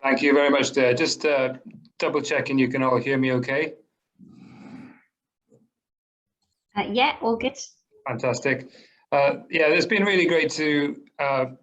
Thank you very much there. Just double checking you can all hear me okay? Yeah, all good. Fantastic. Yeah, it's been really great to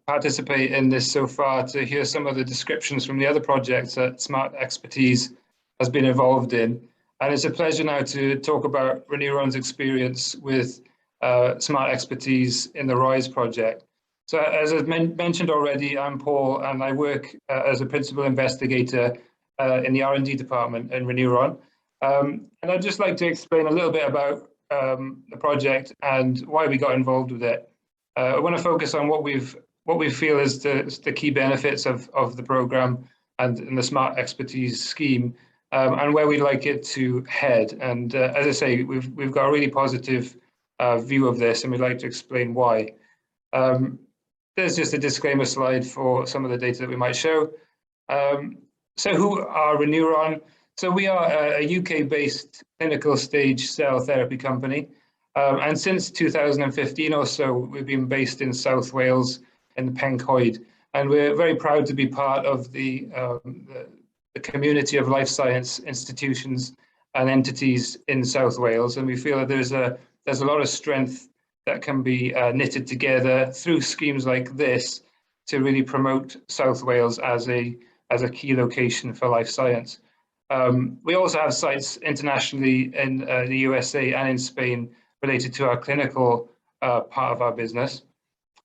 participate in this so far, to hear some of the descriptions from the other projects that SMARTExpertise has been involved in. And it's a pleasure now to talk about ReNeuron's experience with SMARTExpertise in the RISE project. So as I've mentioned already, I'm Paul, and I work as a principal investigator in the R&D department in ReNeuron. And I'd just like to explain a little bit about the project and why we got involved with it. I want to focus on what we feel is the key benefits of the program and the SMARTExpertise scheme, and where we'd like it to head. And as I say, we've got a really positive view of this, and we'd like to explain why. There's just a disclaimer slide for some of the data that we might show. So who are ReNeuron? So we are a UK-based clinical stage cell therapy company. And since 2015 or so, we've been based in South Wales in the Pencoed. And we're very proud to be part of the community of life science institutions and entities in South Wales. And we feel that there's a lot of strength that can be knitted together through schemes like this to really promote South Wales as a key location for life science. We also have sites internationally in the USA and in Spain related to our clinical part of our business.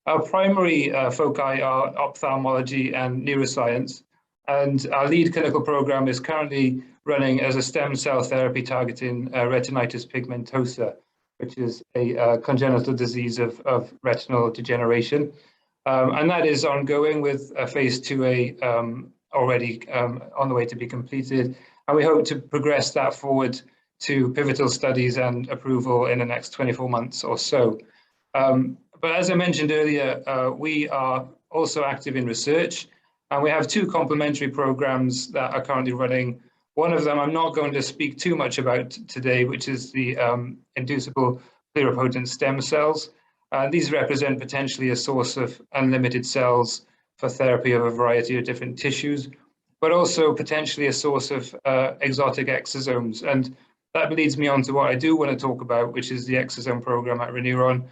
Our primary foci are ophthalmology and neuroscience, and our lead clinical program is currently running as a stem cell therapy targeting retinitis pigmentosa, which is a congenital disease of retinal degeneration. And that is ongoing with a phase 2A already on the way to be completed. And we hope to progress that forward to pivotal studies and approval in the next 24 months or so. But as I mentioned earlier, we are also active in research, and we have two complementary programs that are currently running. One of them I'm not going to speak too much about today, which is the inducible pluripotent stem cells. These represent potentially a source of unlimited cells for therapy of a variety of different tissues, but also potentially a source of exotic exosomes. And that leads me on to what I do want to talk about, which is the exosome program at ReNeuron.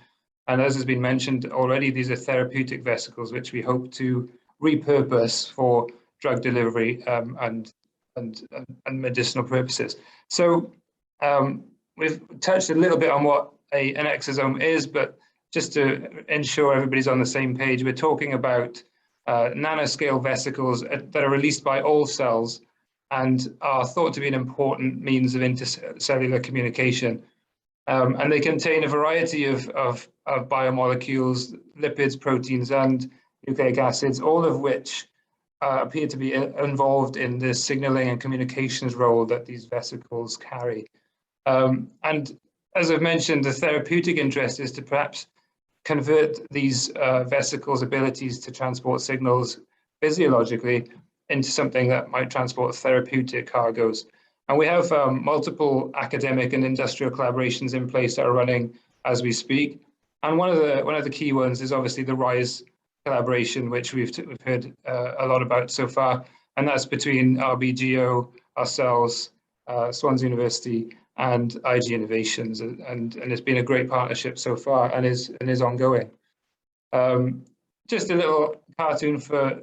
And as has been mentioned already, these are therapeutic vesicles, which we hope to repurpose for drug delivery and medicinal purposes. So we've touched a little bit on what an exosome is, but just to ensure everybody's on the same page, we're talking about nanoscale vesicles that are released by all cells and are thought to be an important means of intercellular communication. And they contain a variety of biomolecules, lipids, proteins, and nucleic acids, all of which appear to be involved in the signaling and communications role that these vesicles carry. And as I've mentioned, the therapeutic interest is to perhaps convert these vesicles' abilities to transport signals physiologically into something that might transport therapeutic cargoes. And we have multiple academic and industrial collaborations in place that are running as we speak. And one of the key ones is obviously the RISE collaboration, which we've heard a lot about so far, and that's between RBGO, ourselves, Swansea University, and IgInnovations, and it's been a great partnership so far, and is ongoing. Just a little cartoon for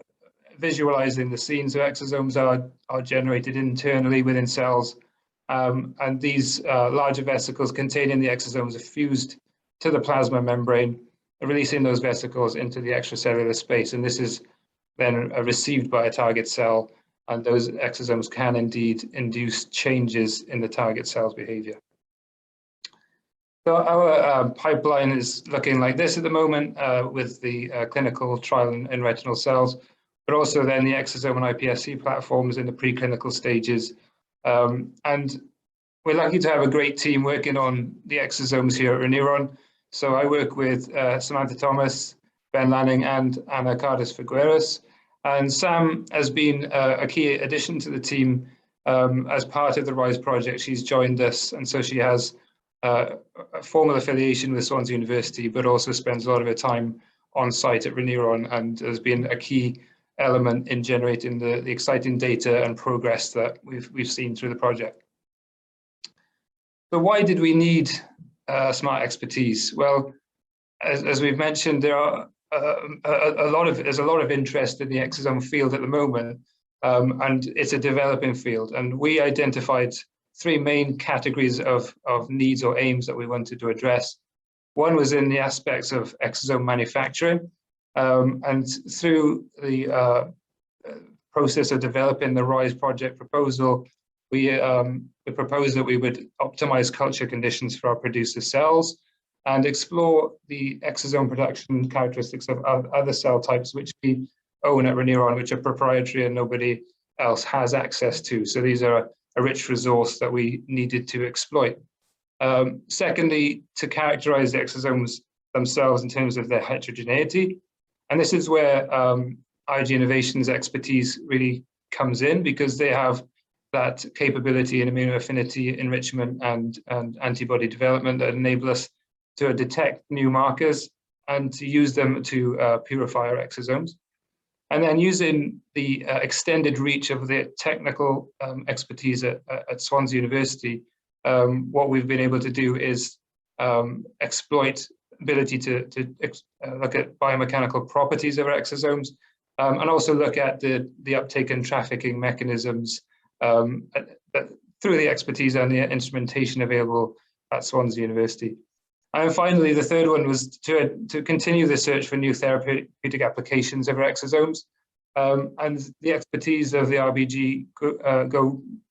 visualizing the scene. So exosomes are generated internally within cells, and these larger vesicles containing the exosomes are fused to the plasma membrane, releasing those vesicles into the extracellular space, and this is then received by a target cell, and those exosomes can indeed induce changes in the target cell's behavior. So our pipeline is looking like this at the moment with the clinical trial in retinal cells, but also then the exosome and iPSC platforms in the preclinical stages. And we're lucky to have a great team working on the exosomes here at ReNeuron. So I work with Samantha Thomas, Ben Lanning, and Anna Cardes-Figueras. And Sam has been a key addition to the team as part of the RISE project. She's joined us, and so she has a formal affiliation with Swansea University, but also spends a lot of her time on site at ReNeuron and has been a key element in generating the exciting data and progress that we've seen through the project. But why did we need SMARTExpertise? Well, as we've mentioned, there are there's a lot of interest in the exosome field at the moment, and it's a developing field. And we identified three main categories of needs or aims that we wanted to address. One was in the aspects of exosome manufacturing, and through the process of developing the RISE project proposal, we proposed that we would optimize culture conditions for our producer cells and explore the exosome production characteristics of other cell types which we own at ReNeuron, which are proprietary and nobody else has access to. So these are a rich resource that we needed to exploit. Secondly, to characterize the exosomes themselves in terms of their heterogeneity. And this is where IgInnovations expertise really comes in, because they have that capability in immunoaffinity enrichment and antibody development that enable us to detect new markers and to use them to purify our exosomes. And then using the extended reach of the technical expertise at Swansea University, what we've been able to do is exploit ability to look at biomechanical properties of our exosomes, and also look at the uptake and trafficking mechanisms through the expertise and the instrumentation available at Swansea University. And finally, the third one was to continue the search for new therapeutic applications of our exosomes. And the expertise of the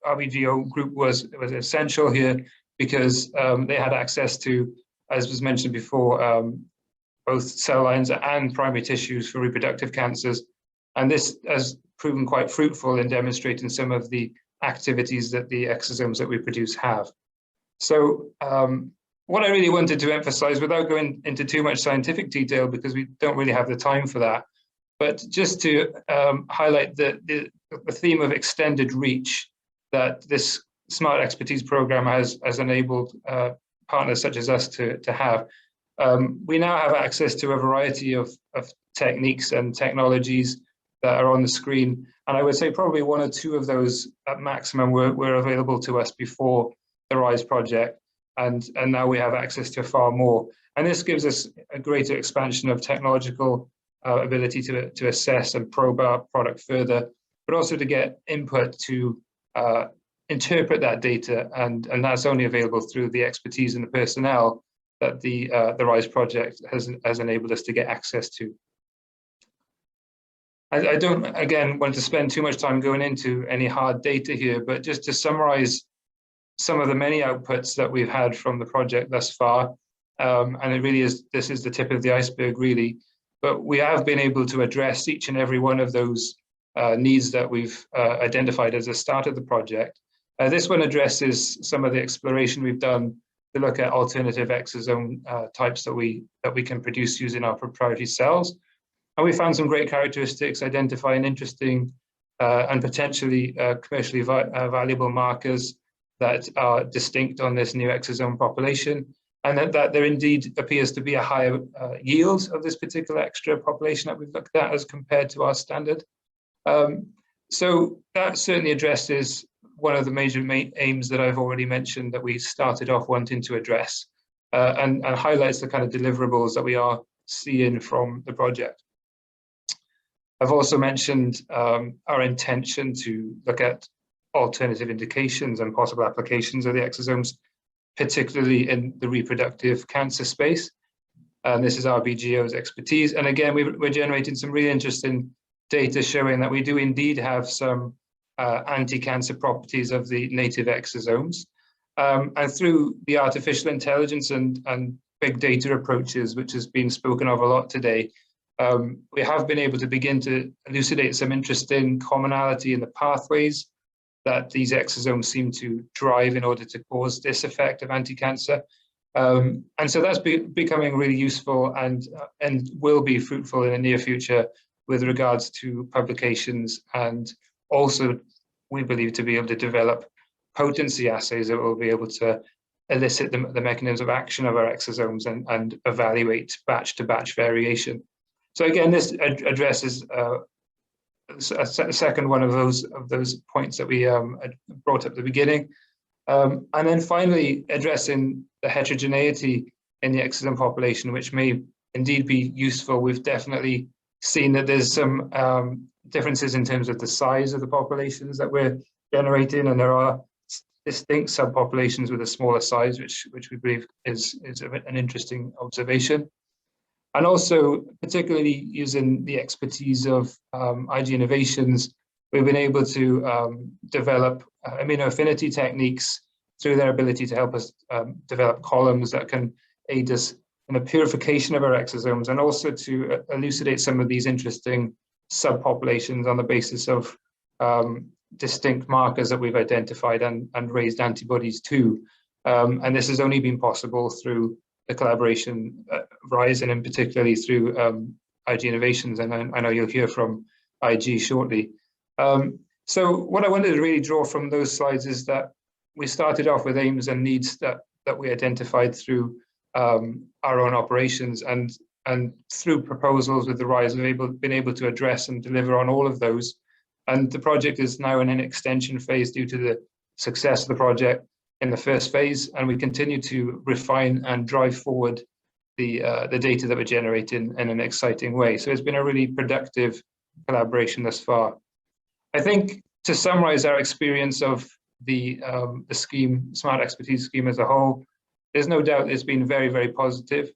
RBGO group was essential here, because they had access to, as was mentioned before, both cell lines and primary tissues for reproductive cancers. And this has proven quite fruitful in demonstrating some of the activities that the exosomes that we produce have. So what I really wanted to emphasize, without going into too much scientific detail, because we don't really have the time for that, but just to highlight the theme of extended reach that this SMARTExpertise program has enabled partners such as us to have. We now have access to a variety of techniques and technologies that are on the screen. And I would say probably one or two of those at maximum were available to us before the RISE project. And now we have access to far more. And this gives us a greater expansion of technological ability to assess and probe our product further, but also to get input to interpret that data. And that's only available through the expertise and the personnel that the RISE project has enabled us to get access to. I don't, again, want to spend too much time going into any hard data here, but just to summarize some of the many outputs that we've had from the project thus far. And it really is, this is the tip of the iceberg, really. But we have been able to address each and every one of those needs that we've identified as the start of the project. This one addresses some of the exploration we've done to look at alternative exosome types that we can produce using our proprietary cells. And we found some great characteristics, identifying interesting and potentially commercially valuable markers that are distinct on this new exosome population, and that there indeed appears to be a higher yield of this particular extra population that we've looked at as compared to our standard. So that certainly addresses one of the major aims that I've already mentioned that we started off wanting to address, and highlights the kind of deliverables that we are seeing from the project. I've also mentioned our intention to look at alternative indications and possible applications of the exosomes, particularly in the reproductive cancer space. And this is RBGO's expertise. And again, we're generating some really interesting data showing that we do indeed have some anti-cancer properties of the native exosomes. And through the artificial intelligence and big data approaches, which has been spoken of a lot today, we have been able to begin to elucidate some interesting commonality in the pathways that these exosomes seem to drive in order to cause this effect of anti-cancer. And so that's becoming really useful and will be fruitful in the near future with regards to publications, and also we believe to be able to develop potency assays that will be able to elicit the mechanisms of action of our exosomes and evaluate batch to batch variation. So again, this addresses second one of those points that we brought up at the beginning. And then finally, addressing the heterogeneity in the exosome population, which may indeed be useful. We've definitely seen that there's some differences in terms of the size of the populations that we're generating, and there are distinct subpopulations with a smaller size, which we believe is an interesting observation. And also, particularly using the expertise of IgInnovations, we've been able to develop immunoaffinity techniques through their ability to help us develop columns that can aid us in the purification of our exosomes, and also to elucidate some of these interesting subpopulations on the basis of distinct markers that we've identified and raised antibodies to. And this has only been possible through the collaboration RISE, and in particularly through IgInnovations, and I know you'll hear from IG shortly. So what I wanted to really draw from those slides is that we started off with aims and needs that we identified through our own operations, and through proposals with the RISE, we've been able to address and deliver on all of those. And the project is now in an extension phase due to the success of the project in the first phase, and we continue to refine and drive forward the data that we're generating in an exciting way. So it's been a really productive collaboration thus far. I think to summarize our experience of the scheme, SMARTExpertise scheme as a whole, there's no doubt it's been very, very positive.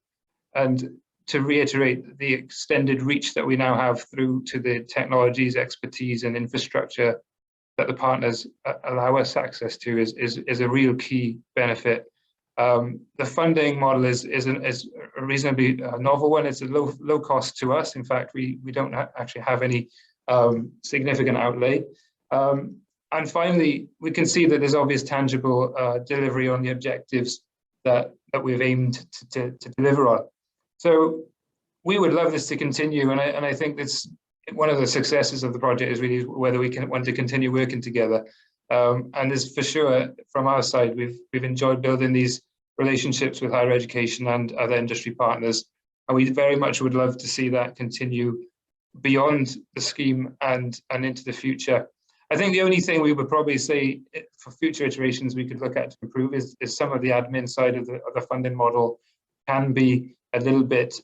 And to reiterate, the extended reach that we now have through to the technologies, expertise, and infrastructure that the partners allow us access to is a real key benefit. The funding model is a reasonably novel one. It's a low cost to us. In fact, we don't actually have any significant outlay. And finally, we can see that there's obvious tangible delivery on the objectives that we've aimed to deliver on. So we would love this to continue, and I think that's one of the successes of the project is really whether we want to continue working together. And there's for sure, from our side, we've enjoyed building these relationships with higher education and other industry partners, and we very much would love to see that continue beyond the scheme and into the future. I think the only thing we would probably say for future iterations we could look at to improve is some of the admin side of the funding model can be a little bit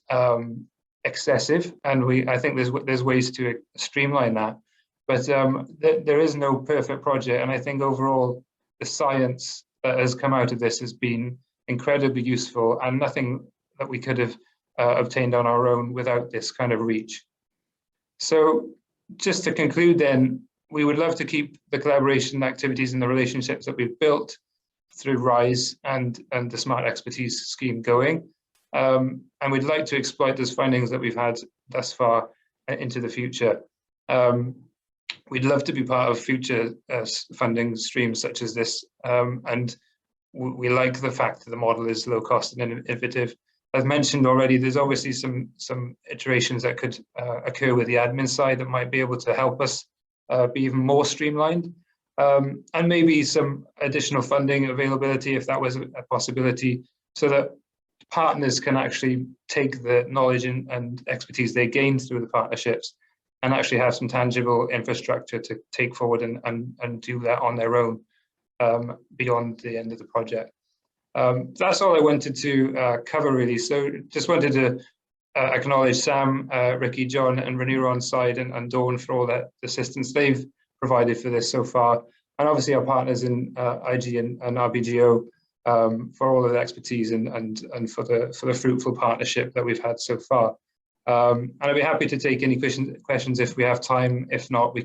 excessive, and I think there's ways to streamline that. But there is no perfect project, and I think overall the science that has come out of this has been incredibly useful, and nothing that we could have obtained on our own without this kind of reach. So just to conclude then, we would love to keep the collaboration activities and the relationships that we've built through RISE and the SMARTExpertise scheme going. And we'd like to exploit those findings that we've had thus far into the future. We'd love to be part of future funding streams such as this. And we like the fact that the model is low cost and innovative. As mentioned already, there's obviously some iterations that could occur with the admin side that might be able to help us be even more streamlined, and maybe some additional funding availability if that was a possibility, so that partners can actually take the knowledge and expertise they gain through the partnerships and actually have some tangible infrastructure to take forward and do that on their own beyond the end of the project. That's all I wanted to cover really. So just wanted to acknowledge Sam, Ricky, John, and ReNeuron side and Dawn for all that assistance they've provided for this so far, and obviously our partners in IG and RBGO for all of the expertise and for the fruitful partnership that we've had so far. And I'd be happy to take any questions if we have time. If not, we